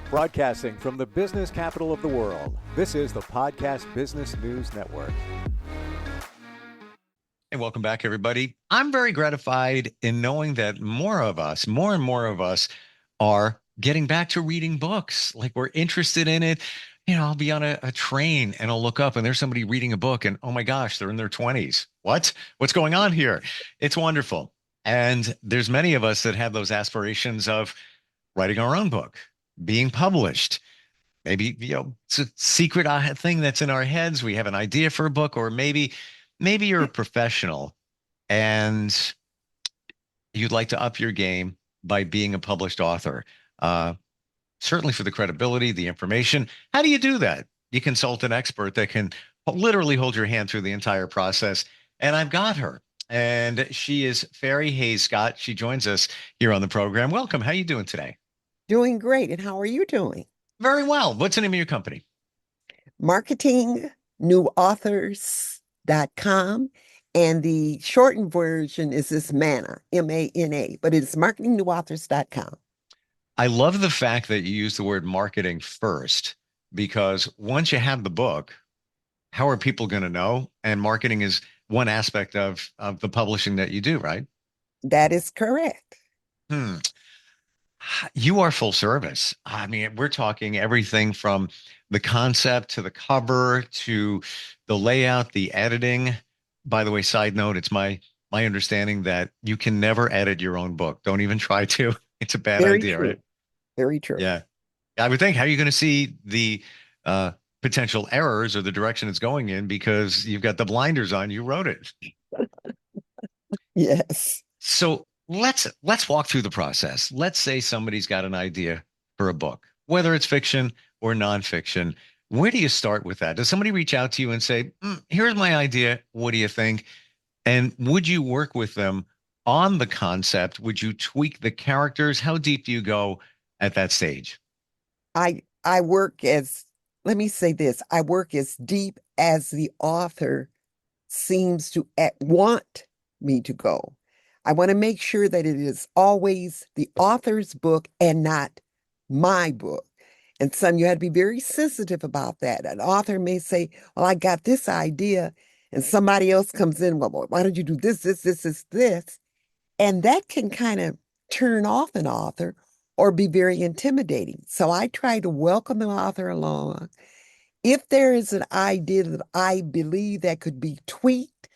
Broadcasting from the business capital of the world, this is the Podcast Business News Network. Hey, welcome back, everybody. I'm very gratified in knowing that more and more of us are getting back to reading books. Like we're interested in it. I'll be on a train and I'll look up and there's somebody reading a book and oh my gosh, they're in their 20s. What's going on here? It's wonderful. And there's many of us that have those aspirations of writing our own book, being published. Maybe, it's a secret thing that's in our heads. We have an idea for a book, or maybe you're a professional and you'd like to up your game by being a published author. Certainly for the credibility, the information. How do you do that? You consult an expert that can literally hold your hand through the entire process. And I've got her. And she is Fairy Hayes Scott. She joins us here on the program. Welcome. How are you doing today? Doing great. And how are you doing? Very well. What's the name of your company? MarketingNewAuthors.com. And the shortened version is this MANA, M-A-N-A, but it's MarketingNewAuthors.com. I love the fact that you use the word marketing first, because once you have the book, how are people going to know? And marketing is one aspect of the publishing that you do, right? That is correct. You are full service. I mean, we're talking everything from the concept to the cover to the layout, the editing. By the way, side note, it's my understanding that you can never edit your own book. Don't even try to. It's a bad Very idea, true. right? Very true. Yeah. I would think, how are you going to see the potential errors or the direction it's going in because you've got the blinders on, you wrote it. Yes. So let's walk through the process. Let's say somebody's got an idea for a book, whether it's fiction or nonfiction. Where do you start with that? Does somebody reach out to you and say, here's my idea. What do you think? And would you work with them on the concept? Would you tweak the characters? How deep do you go at that stage? I work as, let me say this, I work as deep as the author seems to want me to go. I want to make sure that it is always the author's book and not my book. And son, you had to be very sensitive about that. An author may say, well, I got this idea, and somebody else comes in, well, why don't you do this? And that can kind of turn off an author or be very intimidating. So I try to welcome the author along. If there is an idea that I believe that could be tweaked,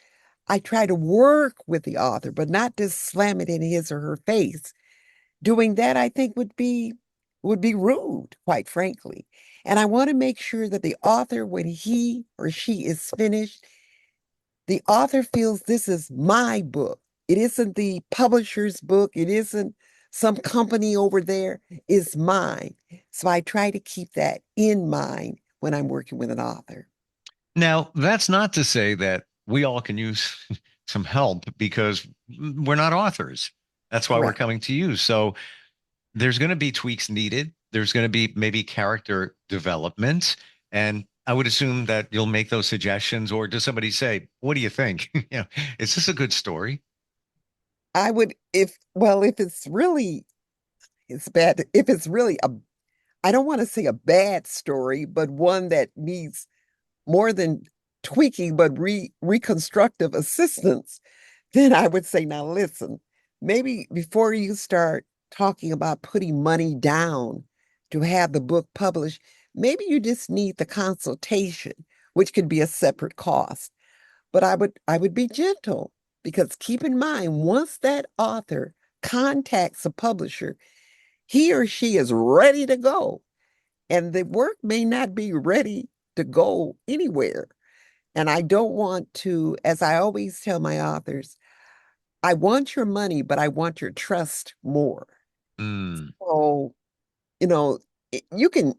I try to work with the author, but not just slam it in his or her face. Doing that, I think, would be rude, quite frankly. And I want to make sure that the author, when he or she is finished, the author feels this is my book. It isn't the publisher's book. It isn't some company over there. It's mine. So I try to keep that in mind when I'm working with an author. Now, that's not to say that we all can use some help, because we're not authors. That's why we're Correct. coming to you. So there's going to be tweaks needed. There's going to be maybe character development. And I would assume that you'll make those suggestions, or does somebody say, what do you think? Is this a good story? I would, if it's really, it's bad. If it's really I don't want to say a bad story, but one that needs more than tweaking, but reconstructive assistance, then I would say, now listen, maybe before you start talking about putting money down to have the book published, maybe you just need the consultation, which could be a separate cost. But I would be gentle, because keep in mind, once that author contacts a publisher, he or she is ready to go. And the work may not be ready to go anywhere. And I don't want to, as I always tell my authors, I want your money, but I want your trust more. Mm. So, you know, you can,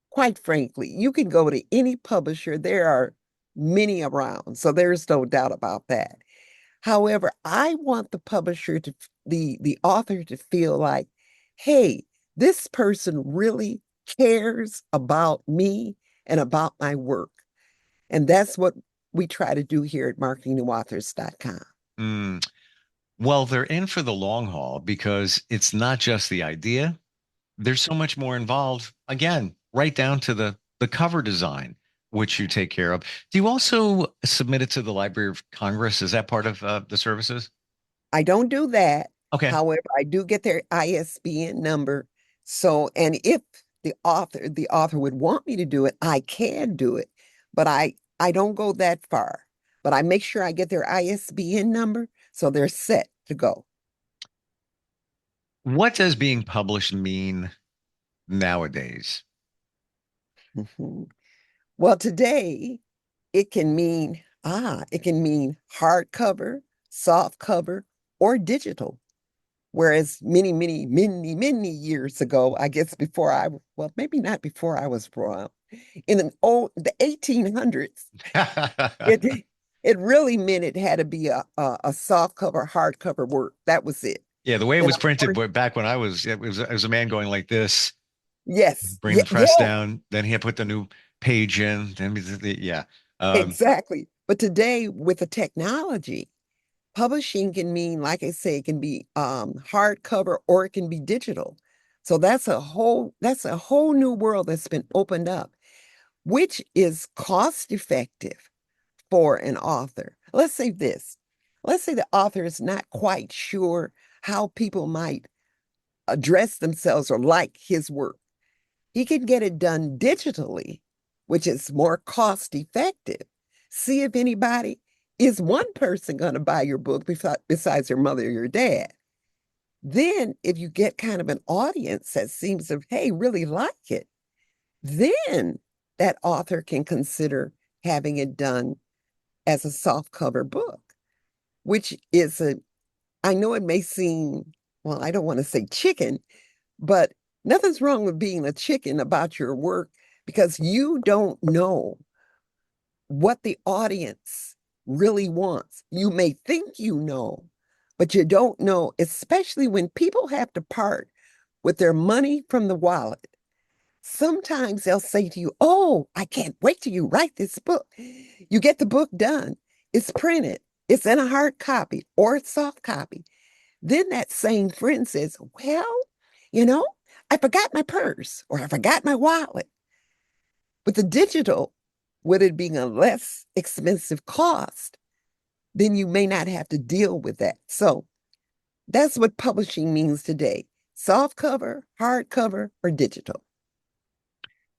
quite frankly, you can go to any publisher. There are many around, so there's no doubt about that. However, I want the publisher to, the author to feel like, hey, this person really cares about me and about my work. And that's what we try to do here at MarketingNewAuthors.com. Mm. Well, they're in for the long haul, because it's not just the idea, there's so much more involved. Again, right down to the cover design, which you take care of. Do you also submit it to the Library of Congress? Is that part of the services? I don't do that. Okay. However, I do get their ISBN number. So, and if the author would want me to do it, I can do it, but I don't go that far. But I make sure I get their ISBN number so they're set to go. What does being published mean nowadays? Mhm. Well, today it can mean hardcover, soft cover, or digital. Whereas many, many, many, many years ago, I guess well, maybe not before I was born, in the 1800s, it it really meant it had to be a soft cover, hardcover work. That was it. Yeah, the way it And was of printed, course, but back when I was, it was a man going like this, yes, bring yeah, the press yeah, down, then he had put the new page in, then yeah. Um, exactly. But today, with the technology, publishing can mean, like I say, it can be hardcover or it can be digital. So that's a whole new world that's been opened up, which is cost effective for an author. Let's say this. Let's say the author is not quite sure how people might address themselves or like his work. He can get it done digitally, which is more cost effective. See if anybody is one person going to buy your book besides your mother or your dad. Then, if you get kind of an audience that seems to, hey, really like it, then that author can consider having it done as a soft cover book, which is I know it may seem, well, I don't want to say chicken, but nothing's wrong with being a chicken about your work because you don't know what the audience really wants. You may think you know, but you don't know, especially when people have to part with their money from the wallet. Sometimes they'll say to you, "Oh, I can't wait till you write this book." You get the book done, it's printed, it's in a hard copy or a soft copy. Then that same friend says, "Well, you know, I forgot my purse or I forgot my wallet." With the digital, with it being a less expensive cost, then you may not have to deal with that. So that's what publishing means today: soft cover, hardcover, or digital.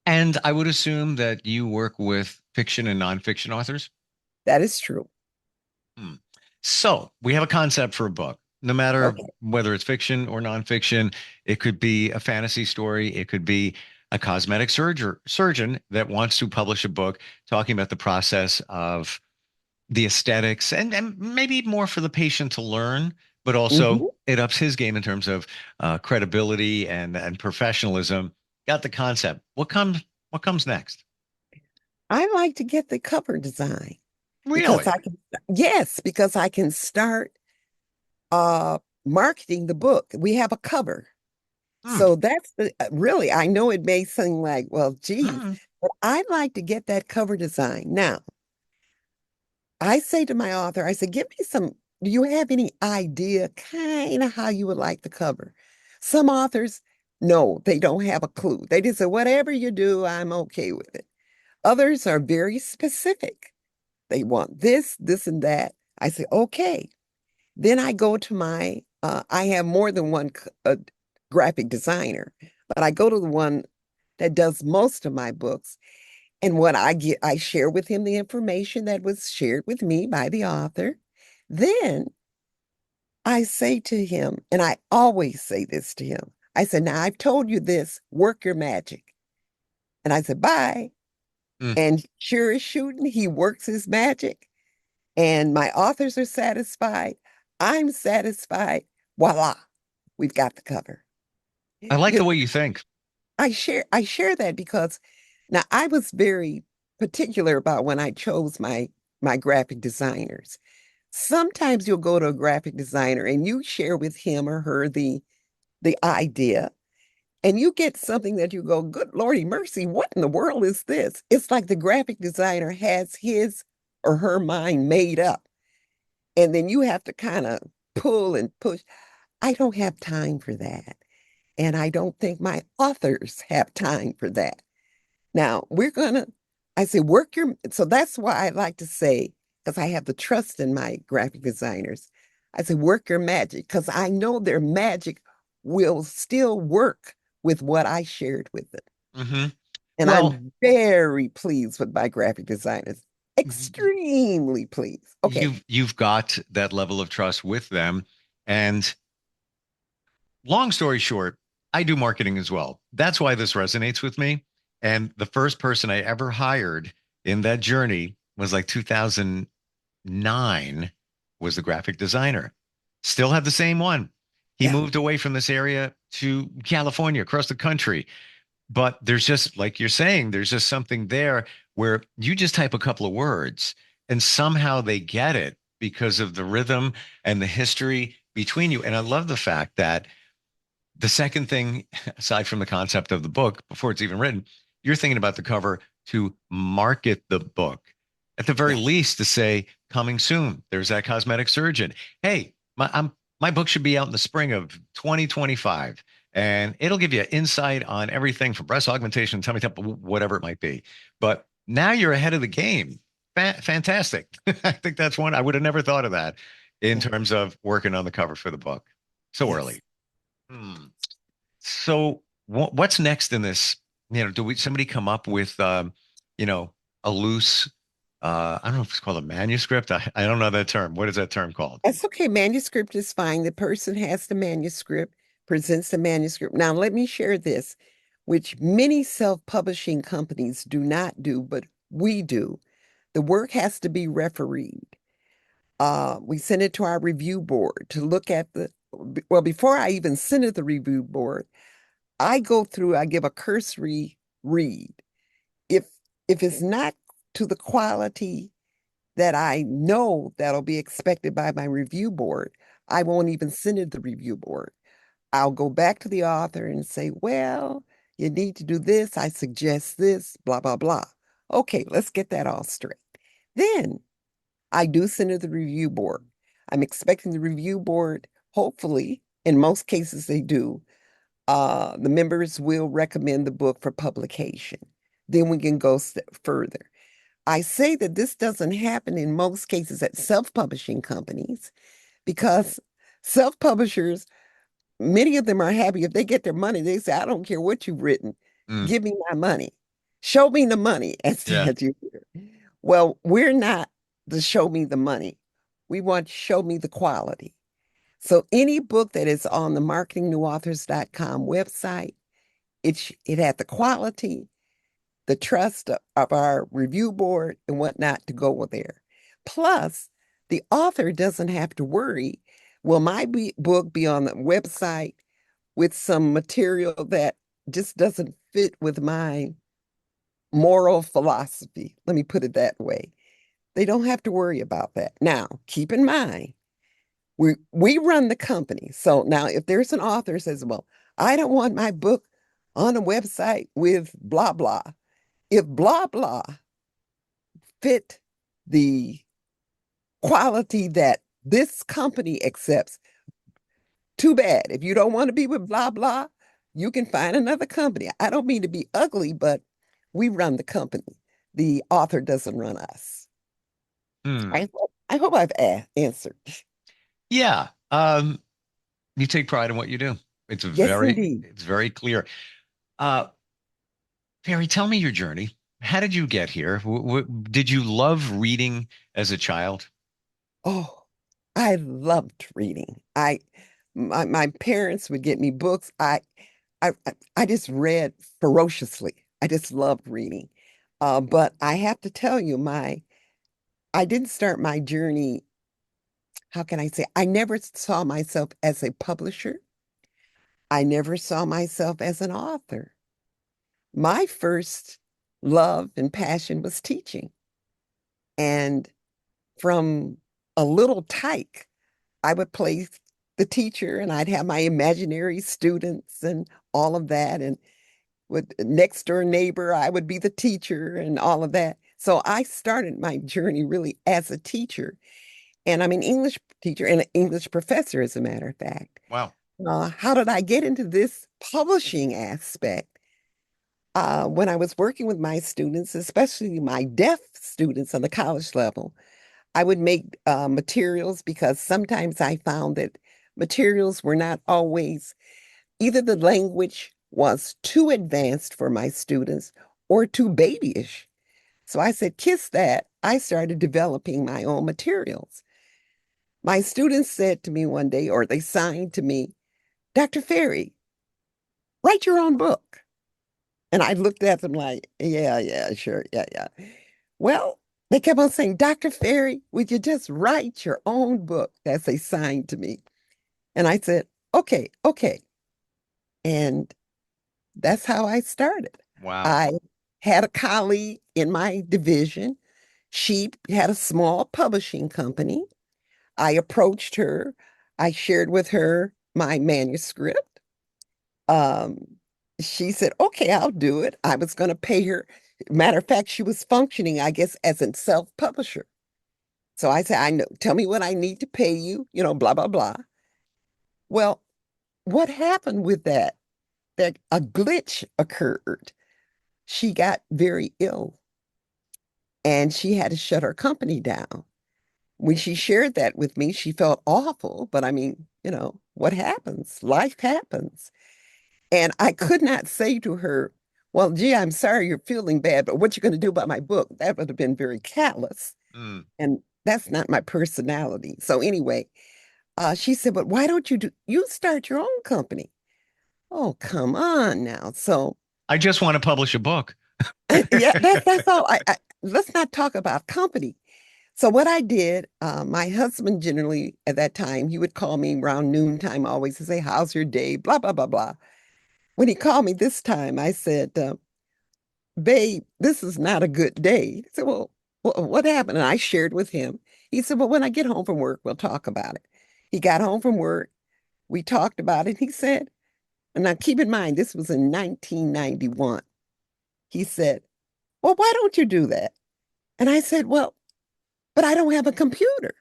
and I would assume that you work with fiction and nonfiction authors. That is true. Hmm. So we have a concept for a book, no matter Okay. whether it's fiction or nonfiction. It could be a fantasy story. It could be a cosmetic surgeon that wants to publish a book talking about the process of the aesthetics and maybe more for the patient to learn, but also Mhm. it ups his game in terms of credibility and professionalism. Got the concept. What comes next? I like to get the cover design because Really? I can, yes, because I can start uh marketing the book. We have a cover. Hmm. So that's really, I know it may seem like, well, geez, Mm. but I like to get that cover design. Now, I say to my author, I said, give me do you have any idea kind of how you would like the cover? Some authors, no, they don't have a clue. They just say, whatever you do, I'm okay with it. Others are very specific. They want this, this, and that. I say, okay. Then I go to I have more than one graphic designer, but I go to the one that does most of my books. And what I get, I share with him the information that was shared with me by the author. Then I say to him, and I always say this to him, I said, now I've told you this, work your magic. And I said, bye. Mm. And sure as shooting, he works his magic, and my authors are satisfied. I'm satisfied. Voila, we've got the cover. I like You the way you think. I share that because now I was very particular about when I chose my graphic designers. Sometimes you'll go to a graphic designer and you share with him or her the idea, and you get something that you go, good Lordy mercy, what in the world is this? It's like the graphic designer has his or her mind made up, and then you have to kind of pull and push. I don't have time for that. And I don't think my authors have time for that. Now, I say, so that's why I like to say, because I have the trust in my graphic designers, I say, work your magic, because I know their magic will still work with what I shared with them. Hmm. And Well, I'm very pleased with my graphic designers. Extremely pleased. Okay. you've got that level of trust with them. And long story short, I do marketing as well. That's why this resonates with me. And the first person I ever hired in that journey was like 2009, was the graphic designer. Still have the same one. He Yeah. moved away from this area to California, across the country. But there's just, like you're saying, there's just something there where you just type a couple of words and somehow they get it because of the rhythm and the history between you. And I love the fact that the second thing, aside from the concept of the book, before it's even written, you're thinking about the cover to market the book. At the very Yeah. least, to say, coming soon. There's that cosmetic surgeon. Hey, my book should be out in the spring of 2025. And it'll give you insight on everything from breast augmentation, tummy tuck, whatever it might be. But now you're ahead of the game. Fantastic. I think that's one. I would have never thought of that in Yeah. terms of working on the cover for the book so Yes. early. Hmm. So what's next in this? Do we somebody come up with you know, a loose I don't know if it's called a manuscript. I don't know that term. What is that term called? That's okay. Manuscript is fine. The person has the manuscript, presents the manuscript. Now, let me share this, which many self-publishing companies do not do, but we do. The work has to be refereed. We send it to our review board to look at well, before I even send it to the review board, I give a cursory read. If if it's not to the quality that I know that'll be expected by my review board, I won't even send it to the review board. I'll go back to the author and say, well, you need to do this. I suggest this, blah, blah, blah. Okay, let's get that all straight. Then I do send it to the review board. I'm expecting the review board, hopefully, in most cases they do, the members will recommend the book for publication. Then we can go further. I say that this doesn't happen in most cases at self-publishing companies because self-publishers, many of them are happy if they get their money. They say, I don't care what you've written. Mm, Give me my money. Show me the money, as yeah. you hear. Well, we're not the show me the money. We want show me the quality. So any book that is on the marketingnewauthors.com website, it had the quality, the trust of our review board and whatnot to go there. Plus, the author doesn't have to worry, will my book be on the website with some material that just doesn't fit with my moral philosophy? Let me put it that way. They don't have to worry about that. Now, keep in mind, we run the company. So now if there's an author who says, well, I don't want my book on a website with blah blah. If blah blah fit the quality that this company accepts, too bad. If you don't want to be with blah blah, you can find another company. I don't mean to be ugly, but we run the company. The author doesn't run us. Hmm. I hope I've answered. Yeah. You take pride in what you do. Yes, indeed. It's very clear. Uh, Perry, tell me your journey. How did you get here? Did you love reading as a child? Oh, I loved reading. My parents would get me books. I just read ferociously. I just loved reading. But I have to tell you, I didn't start my journey. How can I say? I never saw myself as a publisher. I never saw myself as an author. My first love and passion was teaching. And from a little tyke, I would play the teacher and I'd have my imaginary students and all of that. And with next door neighbor, I would be the teacher and all of that. So I started my journey really as a teacher. And I'm an English teacher and an English professor, as a matter of fact. Wow. How did I get into this publishing aspect? When I was working with my students, especially my deaf students on the college level, I would make materials because sometimes I found that materials were not always, either the language was too advanced for my students or too babyish. So I said, kiss that. I started developing my own materials. My students said to me one day, or they signed to me, Dr. Ferry, write your own book. And I looked at them like, yeah, yeah, sure, yeah, yeah. Well, they kept on saying, Dr. Ferry, would you just write your own book? As they signed to me. And I said, okay, okay. And that's how I started. Wow. I had a colleague in my division. She had a small publishing company. I approached her. I shared with her my manuscript. Um, she said, okay, I'll do it. I was going to pay her. Matter of fact, she was functioning, I guess, as a self-publisher. So I said, I know, tell me what I need to pay you, blah, blah, blah. Well, what happened with that? That a glitch occurred. She got very ill and she had to shut her company down. When she shared that with me, she felt awful, but I mean, what happens? Life happens. And I could not say to her, well, gee, I'm sorry you're feeling bad, but what you going to do about my book? That would have been very callous. Mm. And that's not my personality. So anyway, she said, but why don't you start your own company? Oh, come on now. So I just want to publish a book. yeah, that's all. Let's not talk about company. So what I did, my husband generally at that time, he would call me around noontime always to say, how's your day? Blah, blah, blah, blah. When he called me this time, I said, babe, this is not a good day. He said, well, what happened? And I shared with him. He said, well, when I get home from work, we'll talk about it. He got home from work. We talked about it. He said, and now keep in mind, this was in 1991. He said, well, why don't you do that? And I said, well, but I don't have a computer.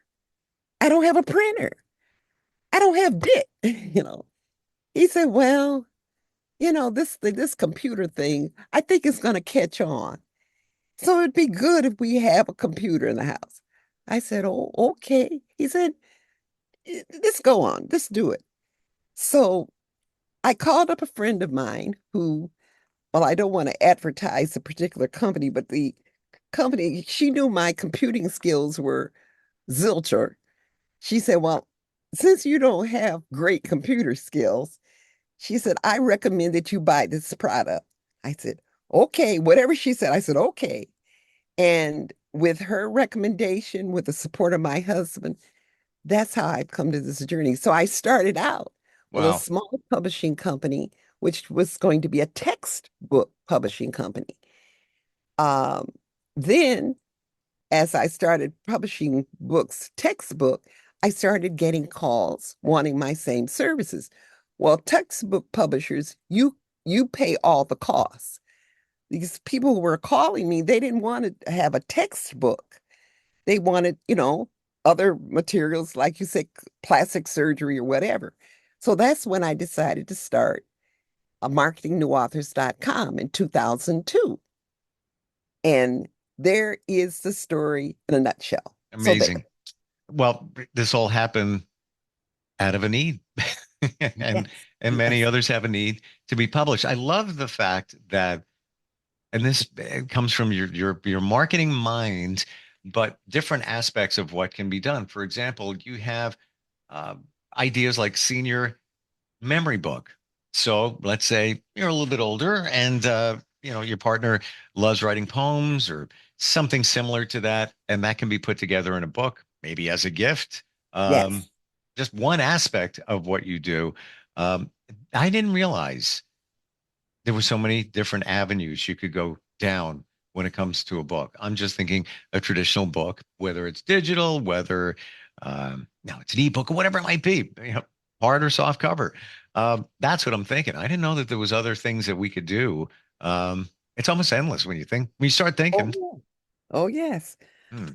I don't have a printer. I don't have dick, you know. He said, well, this computer thing, I think it's going to catch on. So it'd be good if we have a computer in the house. I said, oh, okay. He said, let's go on, let's do it. So I called up a friend of mine who, well, I don't want to advertise a particular company, but the company, she knew my computing skills were zilcher. She said, well, since you don't have great computer skills, she said, I recommend that you buy this product. I said, okay, whatever she said, I said, okay. And with her recommendation, with the support of my husband, that's how I've come to this journey. So I started out with a Wow. small publishing company, which was going to be a textbook publishing company. Um, then, as I started publishing books, textbook, I started getting calls wanting my same services. Well, textbook publishers, you pay all the costs. These people who were calling me, they didn't want to have a textbook. They wanted, other materials, like you said, plastic surgery or whatever. So that's when I decided to start a MarketingNewAuthors.com in 2002. And there is the story in a nutshell. So there. Amazing. Well, this all happened out of a need. and Yes, and many yes. others have a need to be published. I love the fact that, and this comes from your marketing mind, but different aspects of what can be done. For example, you have uh, ideas like senior memory book. So let's say you're a little bit older and your partner loves writing poems or something similar to that, and that can be put together in a book, maybe as a gift. Um, Yes. just one aspect of what you do. Um, I didn't realize there were so many different avenues you could go down when it comes to a book. I'm just thinking a traditional book, whether it's digital, whether now it's an ebook or whatever it might be, hard or soft cover. That's what I'm thinking. I didn't know that there was other things that we could do. It's almost endless when you start Oh, thinking. yeah. Oh, yes. Hmm,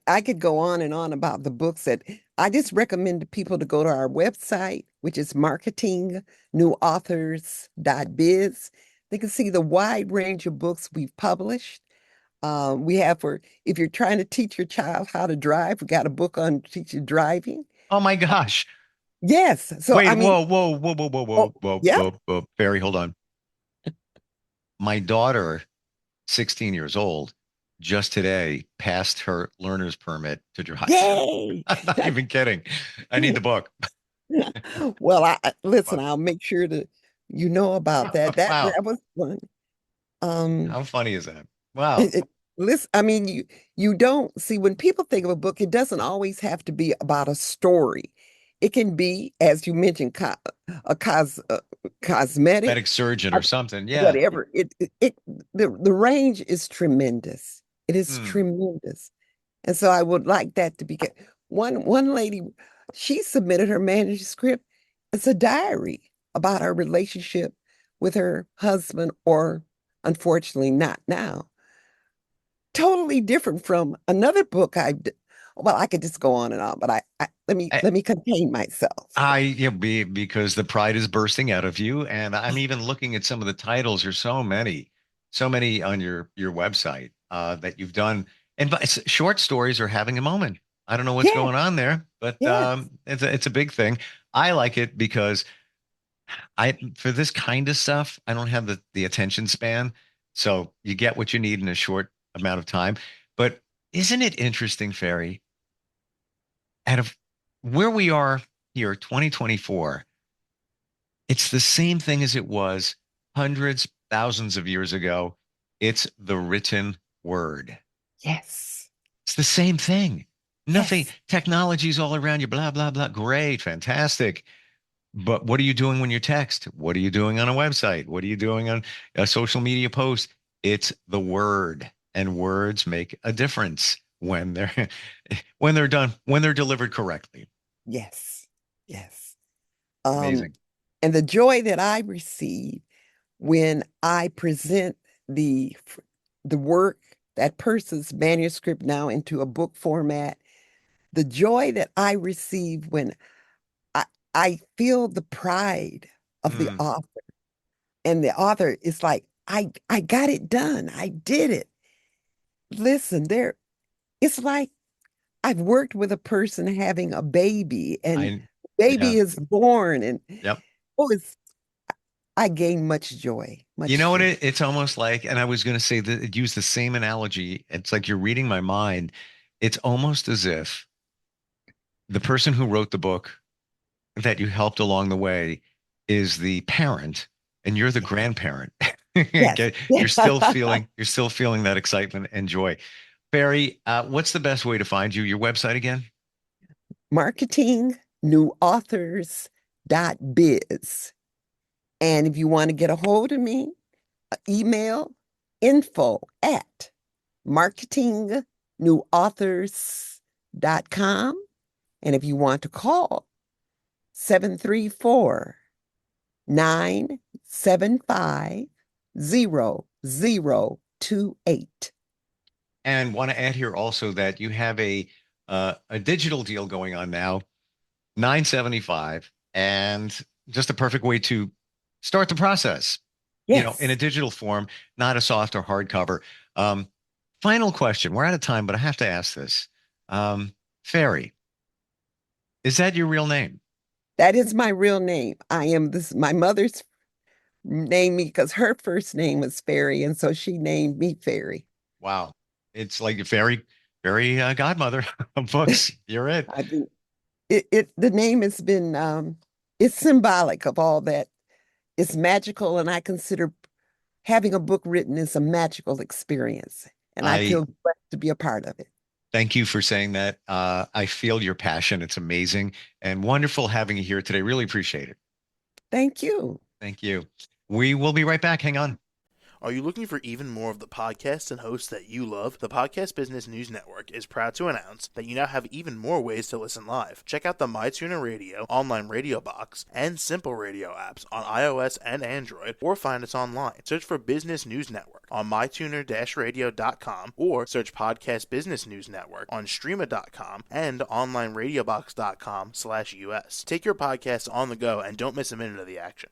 I could go on and on about the books that I just recommend to people to go to our website, which is marketingnewauthors.biz. They can see the wide range of books we've published. We have for if you're trying to teach your child how to drive, we got a book on teaching driving. Oh my gosh. Yes. So Wait, I mean, oh, yeah. whoa. Barry, hold on. My daughter, 16 years old, just today passed her learner's permit to drive. Yay. I'm not even kidding. I need the book. Well, listen, Wow. I'll make sure to about that. Wow. That was fun. Um, How funny is that? Wow. it, it, listen, I mean, you don't see when people think of a book, it doesn't always have to be about a story. It can be, as you mentioned, a cosmetic, Medic surgeon uh, or something. Yeah. whatever. The range is tremendous. It is Hmm. tremendous. And so I would like that to be one lady, she submitted her manuscript. It's a diary about her relationship with her husband, or unfortunately not now. Totally different from another book well, I could just go on and on, but let me contain myself. Yeah, because the pride is bursting out of you, and I'm even looking at some of the titles. There's so many on your website that you've done, and short stories are having a moment. I don't know what's Yes, going on there, but yes, it's a big thing. I like it because I for this kind of stuff, I don't have the attention span, so you get what you need in a short amount of time. But isn't it interesting, Ferry, out of where we are here, 2024? It's the same thing as it was hundreds, thousands of years ago. It's the written word. yes, It's the same thing. Nothing, yes, technology's all around you, blah, blah, blah. Great, fantastic. But what are you doing when you text? What are you doing on a website? What are you doing on a social media post? It's the word, and words make a difference when they're when they're done, when they're delivered correctly. yes, yes. Um, Amazing. and the joy that I receive when I present the work, that person's manuscript now into a book format, the joy that I receive when I I feel the pride of the Mm, author, and the author is like, I got it done. I did it. Listen, it's like I've worked with a person having a baby, and I, baby yeah, is born, and yep. oh, I gain much joy, You much know what joy. it's almost like, and I was going to say that use the same analogy. It's like you're reading my mind. It's almost as if the person who wrote the book that you helped along the way is the parent and you're the Yes, grandparent. yes, Okay, yes. you're still feeling that excitement and joy. Barry, what's the best way to find you? Your website again? MarketingNewAuthors.biz. And if you want to get a hold of me, email info@marketingnewauthors.com. And if you want to call, 734-975-0028. And want to add here also that you have a digital deal going on now, 975, and just a perfect way to start the process, in a Yes, digital form, not a soft or hardcover. Um, Final question. We're out of time, but I have to ask this. Ferry, is that your real name? that is my real name. My mother's named me because her first name was Fairy, and so she named me Fairy. Wow. It's like a very godmother of books. You're it. I think the name has been it's symbolic of all that. It's magical, and I consider having a book written is a magical experience, and I I feel blessed to be a part of it. thank you for saying that. I feel your passion. It's amazing and wonderful having you here today. Really appreciate it. Thank you. Thank you. We will be right back. Hang on. Are you looking for even more of the podcasts and hosts that you love? The Podcast Business News Network is proud to announce that you now have even more ways to listen live. Check out the MyTuner Radio, online radio box, and Simple Radio apps on iOS and Android, or find us online. Search for Business News Network on mytuner-radio.com, or search Podcast Business News Network on streama.com and onlineradiobox.com/US. Take your podcast on the go and don't miss a minute of the action.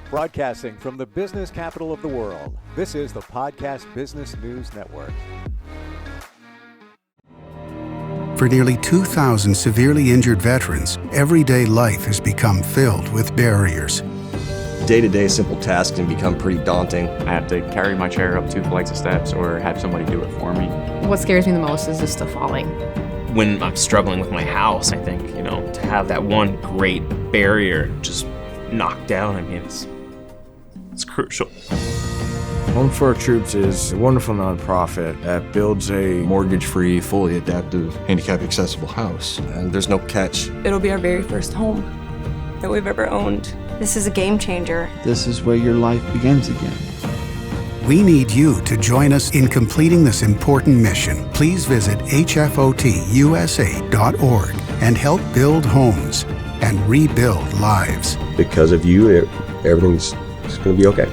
Broadcasting from the business capital of the world, this is the Podcast Business News Network. For nearly 2,000 severely injured veterans, everyday life has become filled with barriers. Day-to-day simple tasks can become pretty daunting. I have to carry my chair up 2 flights of steps or have somebody do it for me. What scares me the most is just the falling. When I'm struggling with my house, I think, to have that one great barrier just knocked down, it's crucial. Home for Our Troops is a wonderful nonprofit that builds a Mortgage-free, fully adaptive, handicap-accessible house. And there's no catch. It'll be our very first home that we've ever owned. This is a game changer. This is where your life begins again. We need you to join us in completing this important mission. Please visit hfotusa.org and help build homes and rebuild lives. Because of you, everything's going to be okay.